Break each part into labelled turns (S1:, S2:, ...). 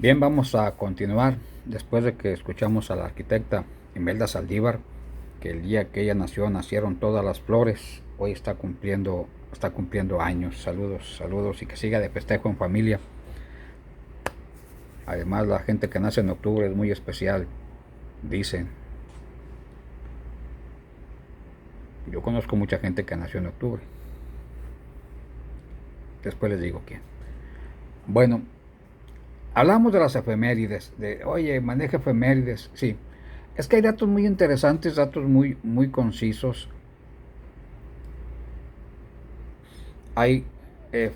S1: Bien, vamos a continuar después de que escuchamos a la arquitecta Imelda Saldívar, que el día que ella nació nacieron todas las flores. Hoy está cumpliendo años. Saludos, saludos y que siga de festejo en familia. Además, la gente que nace en octubre es muy especial, dicen. Yo conozco mucha gente que nació en octubre. Después les digo quién. Bueno, hablamos de las efemérides, oye, maneja efemérides, sí. Es que hay datos muy interesantes, datos muy concisos. Hay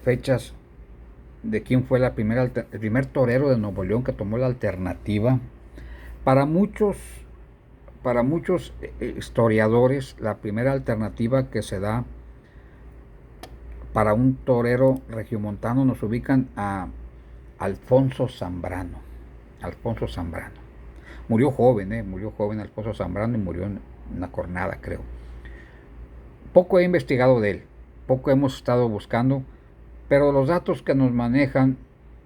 S1: fechas de quién fue el primer torero de Nuevo León que tomó la alternativa. Para muchos, para muchos historiadores, la primera alternativa que se da para un torero regiomontano nos ubican a Alfonso Zambrano. Alfonso Zambrano. Murió joven Alfonso Zambrano y murió en una cornada, creo. Poco he investigado de él, poco hemos estado buscando, pero los datos que nos manejan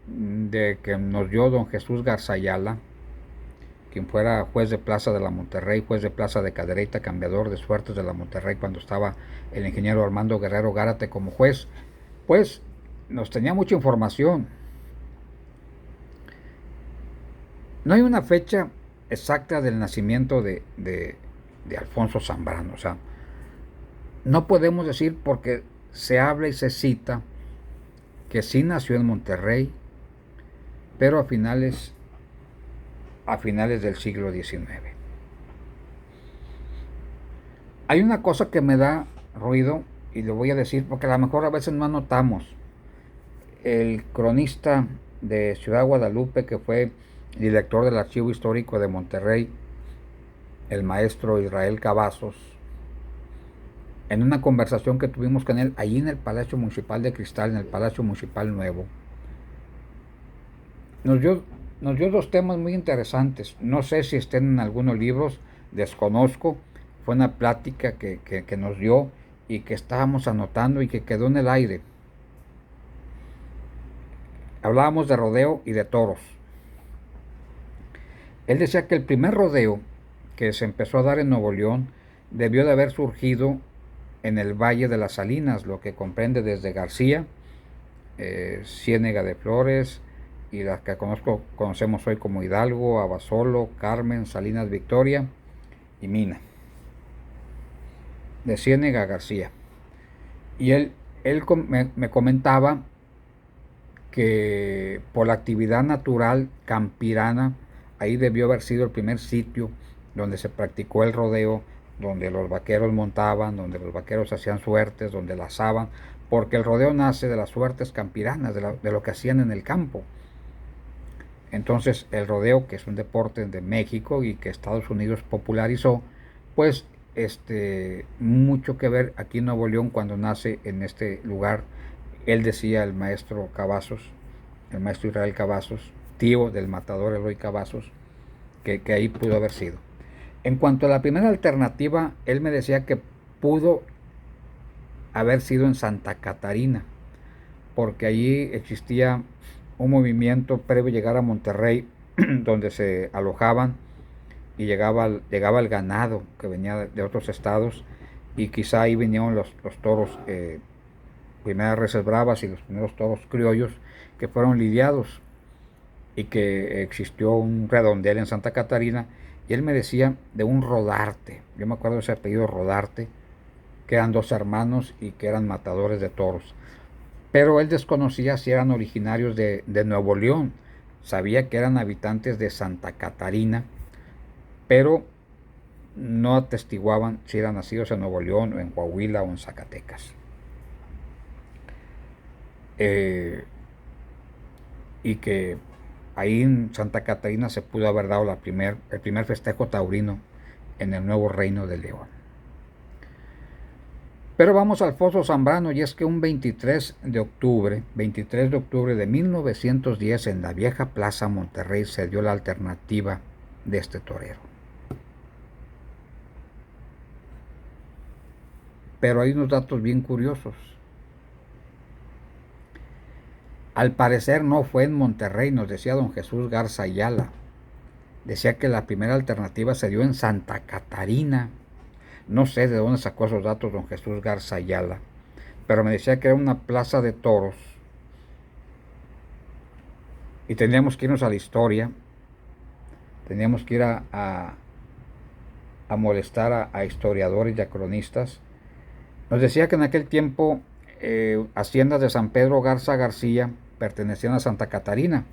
S1: de que nos dio don Jesús Garzayala, quien fuera juez de plaza de la Monterrey, juez de plaza de Cadereyta, cambiador de suertes de la Monterrey cuando estaba el ingeniero Armando Guerrero Gárate como juez, pues nos tenía mucha información. No hay una fecha exacta del nacimiento de Alfonso Zambrano, o sea, no podemos decir porque se habla y se cita que sí nació en Monterrey, pero a finales del siglo XIX. Hay una cosa que me da ruido y lo voy a decir porque a lo mejor a veces no anotamos. El cronista de Ciudad Guadalupe, que fue director del Archivo Histórico de Monterrey, el maestro Israel Cavazos, en una conversación que tuvimos con él allí en el Palacio Municipal de Cristal, en el Palacio Municipal Nuevo, nos dio, nos dio dos temas muy interesantes. No sé si estén en algunos libros, desconozco. Fue una plática que nos dio y que estábamos anotando y que quedó en el aire. Hablábamos de rodeo y de toros. Él decía que el primer rodeo que se empezó a dar en Nuevo León debió de haber surgido en el Valle de las Salinas, lo que comprende desde García, Ciénega de Flores y las que conocemos hoy como Hidalgo, Abasolo, Carmen, Salinas Victoria y Mina, de Ciénega a García. Y él me comentaba que por la actividad natural campirana, ahí debió haber sido el primer sitio donde se practicó el rodeo, donde los vaqueros montaban, donde los vaqueros hacían suertes, donde lazaban, porque el rodeo nace de las suertes campiranas, de lo que hacían en el campo. Entonces el rodeo, que es un deporte de México y que Estados Unidos popularizó, pues mucho que ver aquí en Nuevo León cuando nace en este lugar. Él decía, el maestro Cavazos, el maestro Israel Cavazos, tío del matador Eloy Cavazos, que ahí pudo haber sido. En cuanto a la primera alternativa, él me decía que pudo haber sido en Santa Catarina, porque allí existía un movimiento previo a llegar a Monterrey, donde se alojaban y llegaba el ganado que venía de otros estados, y quizá ahí vinieron los toros, primeras reses bravas y los primeros toros criollos que fueron lidiados, y que existió un redondel en Santa Catarina. Y él me decía de un Rodarte, yo me acuerdo de ese apellido Rodarte, que eran dos hermanos y que eran matadores de toros. Pero él desconocía si eran originarios de Nuevo León, sabía que eran habitantes de Santa Catarina, pero no atestiguaban si eran nacidos en Nuevo León o en Coahuila o en Zacatecas. Eh, y que ahí en Santa Catarina se pudo haber dado el primer festejo taurino en el nuevo reino de León. Pero vamos al Alfonso Zambrano, y es que un 23 de octubre de 1910 en la vieja Plaza Monterrey se dio la alternativa de este torero. Pero hay unos datos bien curiosos. Al parecer no fue en Monterrey, nos decía don Jesús Garza Ayala. Decía que la primera alternativa se dio en Santa Catarina. No sé de dónde sacó esos datos don Jesús Garza Ayala, pero me decía que era una plaza de toros y teníamos que irnos a la historia, teníamos que ir a molestar a historiadores y a cronistas. Nos decía que en aquel tiempo haciendas de San Pedro Garza García pertenecían a Santa Catarina.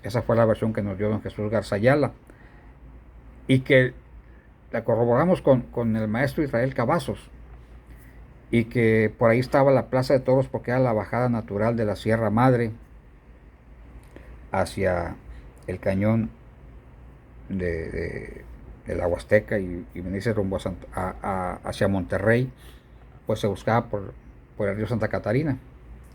S1: Esa fue la versión que nos dio don Jesús Garza Ayala, y que la corroboramos con el maestro Israel Cavazos, y que por ahí estaba la Plaza de Toros porque era la bajada natural de la Sierra Madre hacia el cañón de la Huasteca y venirse rumbo hacia Monterrey. Pues se buscaba por el río Santa Catarina,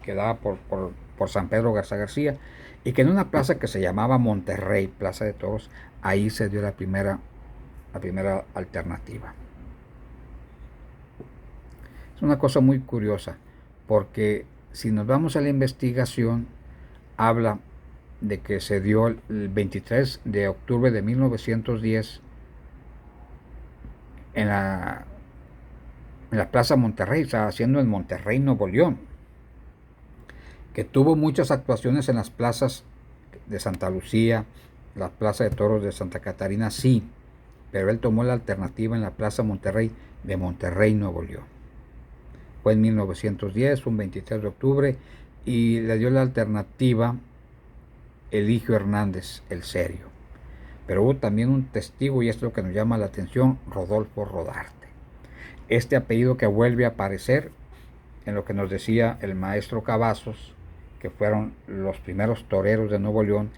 S1: que daba por San Pedro Garza García, y que en una plaza que se llamaba Monterrey, Plaza de Toros, ahí se dio la primera alternativa. Es una cosa muy curiosa, porque si nos vamos a la investigación, habla de que se dio el 23 de octubre de 1910 en la Plaza Monterrey, o sea, haciendo en Monterrey, Nuevo León, que tuvo muchas actuaciones en las plazas de Santa Lucía, la Plaza de Toros de Santa Catarina, sí, pero él tomó la alternativa en la Plaza Monterrey de Monterrey, Nuevo León. Fue en 1910, un 23 de octubre, y le dio la alternativa Eligio Hernández, el Serio. Pero hubo también un testigo, y esto es lo que nos llama la atención, Rodolfo Rodarte. Este apellido que vuelve a aparecer en lo que nos decía el maestro Cavazos, que fueron los primeros toreros de Nuevo León,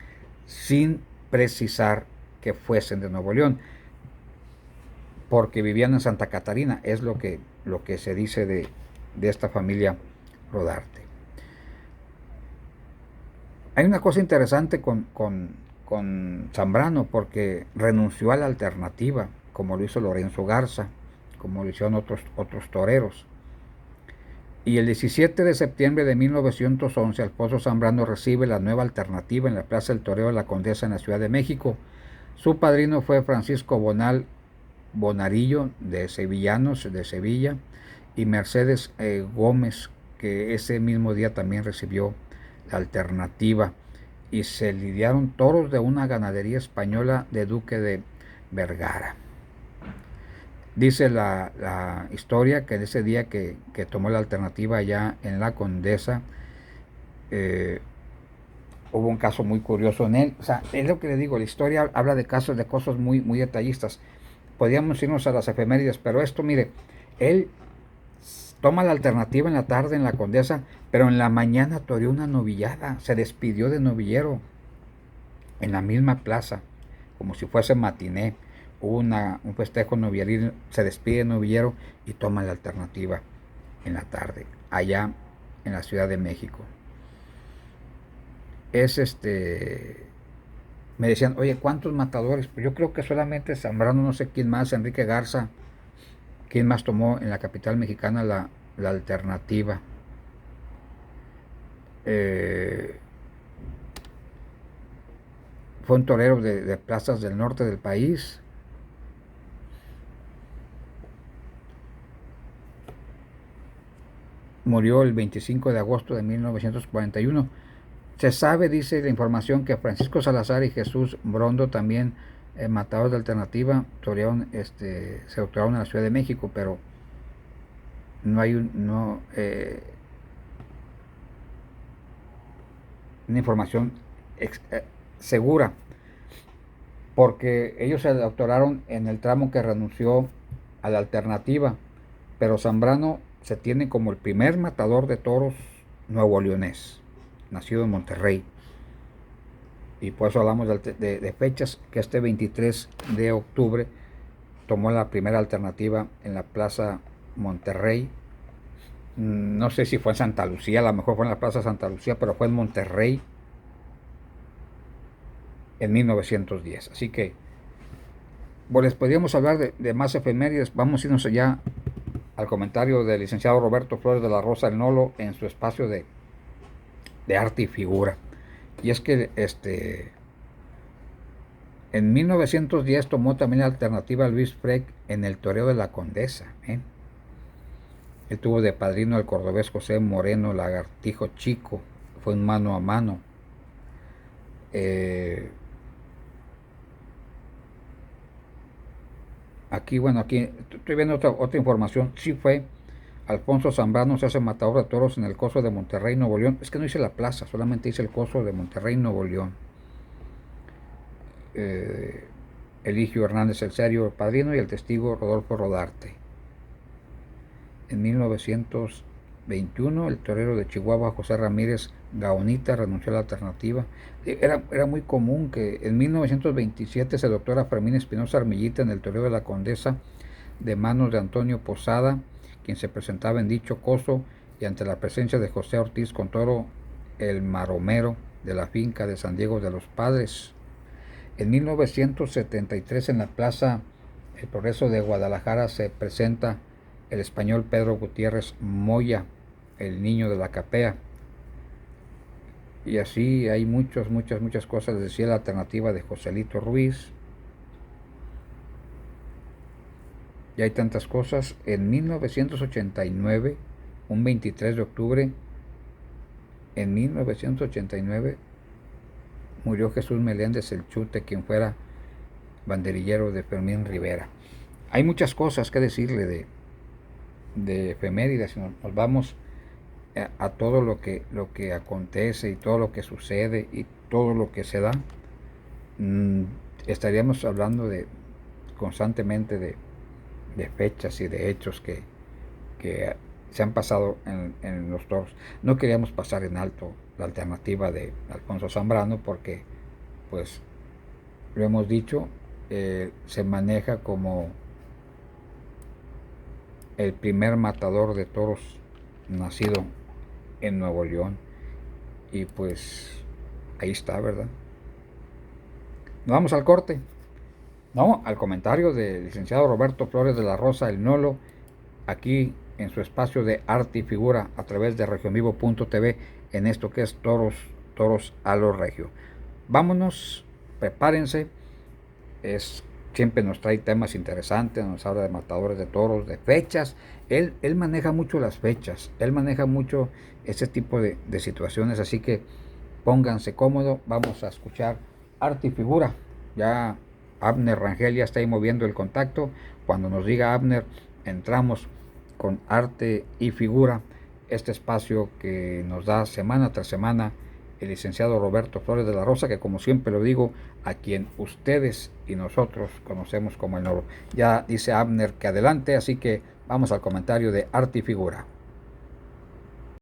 S1: sin precisar que fuesen de Nuevo León, porque vivían en Santa Catarina, es lo que se dice de esta familia Rodarte. Hay una cosa interesante con Zambrano, porque renunció a la alternativa, como lo hizo Lorenzo Garza, como lo hicieron otros toreros. Y el 17 de septiembre de 1911, Alfonso Zambrano recibe la nueva alternativa en la Plaza del Toreo de la Condesa en la Ciudad de México. Su padrino fue Francisco Bonarillo, de Sevillanos, de Sevilla, y Mercedes Gómez, que ese mismo día también recibió la alternativa, y se lidiaron toros de una ganadería española de Duque de Vergara. Dice la historia que en ese día que tomó la alternativa allá en la Condesa, hubo un caso muy curioso en él. O sea, es lo que le digo, la historia habla de casos, de cosas muy, muy detallistas. Podríamos irnos a las efemérides, pero esto, mire, él toma la alternativa en la tarde en la Condesa, pero en la mañana toreó una novillada, se despidió de novillero en la misma plaza, como si fuese matiné. Hubo un festejo novilleril, se despide de novillero y toma la alternativa en la tarde, allá en la Ciudad de México. Me decían, oye, ¿cuántos matadores? Pues yo creo que solamente Zambrano, no sé quién más, Enrique Garza, quién más tomó en la capital mexicana la alternativa. Fue un torero de plazas del norte del país. Murió el 25 de agosto de 1941. Se sabe, dice la información, que Francisco Salazar y Jesús Brondo, también matadores de alternativa, torearon, se doctoraron en la Ciudad de México, pero no hay una información segura, porque ellos se doctoraron en el tramo que renunció a la alternativa, pero Zambrano se tiene como el primer matador de toros nuevo-leonés, nacido en Monterrey, y por eso hablamos de fechas, que este 23 de octubre tomó la primera alternativa en la Plaza Monterrey. No sé si fue en Santa Lucía, a lo mejor fue en la Plaza Santa Lucía, pero fue en Monterrey en 1910. Así que, bueno, les podríamos hablar de más efemérides. Vamos a irnos ya al comentario del licenciado Roberto Flores de la Rosa, el Nolo, en su espacio de de arte y figura. Y es que en 1910 tomó también la alternativa Luis Freck en el toreo de la Condesa. Él tuvo de padrino al cordobés José Moreno Lagartijo Chico, fue un mano a mano. Aquí, bueno, aquí estoy viendo otra información. Sí fue Alfonso Zambrano, se hace matador de toros en el coso de Monterrey, Nuevo León. Es que no hice la plaza, solamente hice el coso de Monterrey, Nuevo León. Eligio Hernández el Serio, el padrino, y el testigo Rodolfo Rodarte. En 1921, el torero de Chihuahua, José Ramírez Gaonita, renunció a la alternativa. Era muy común que en 1927 se doctora Fermín Espinosa Armillita en el torero de la Condesa, de manos de Antonio Posada, quien se presentaba en dicho coso, y ante la presencia de José Ortiz con toro, el maromero de la finca de San Diego de los Padres. En 1973, en la Plaza El Progreso de Guadalajara, se presenta el español Pedro Gutiérrez Moya, el niño de la capea. Y así hay muchas cosas. Decía la alternativa de Joselito Ruiz. Y hay tantas cosas. En 1989, un 23 de octubre, en 1989, murió Jesús Meléndez el Chute, quien fuera banderillero de Fermín Rivera. Hay muchas cosas que decirle de efemérides. Si nos vamos a todo lo que acontece y todo lo que sucede y todo lo que se da, estaríamos hablando constantemente de fechas y de hechos que se han pasado en los toros. No queríamos pasar en alto la alternativa de Alfonso Zambrano porque, pues, lo hemos dicho, se maneja como el primer matador de toros nacido en Nuevo León, y pues ahí está, ¿verdad? Nos vamos al corte, no, al comentario del licenciado Roberto Flores de la Rosa, el Nolo, aquí en su espacio de arte y figura a través de regiovivo.tv, en esto que es Toros a lo Regio. Vámonos, prepárense, siempre nos trae temas interesantes, nos habla de matadores de toros, de fechas. Él maneja mucho las fechas, él maneja mucho ese tipo de situaciones, así que pónganse cómodos, vamos a escuchar arte y figura. Ya Abner Rangel ya está ahí moviendo el contacto. Cuando nos diga Abner, entramos con arte y figura, este espacio que nos da semana tras semana el licenciado Roberto Flores de la Rosa, que como siempre lo digo, a quien ustedes y nosotros conocemos como el Noro. Ya dice Abner que adelante, así que vamos al comentario de arte y figura.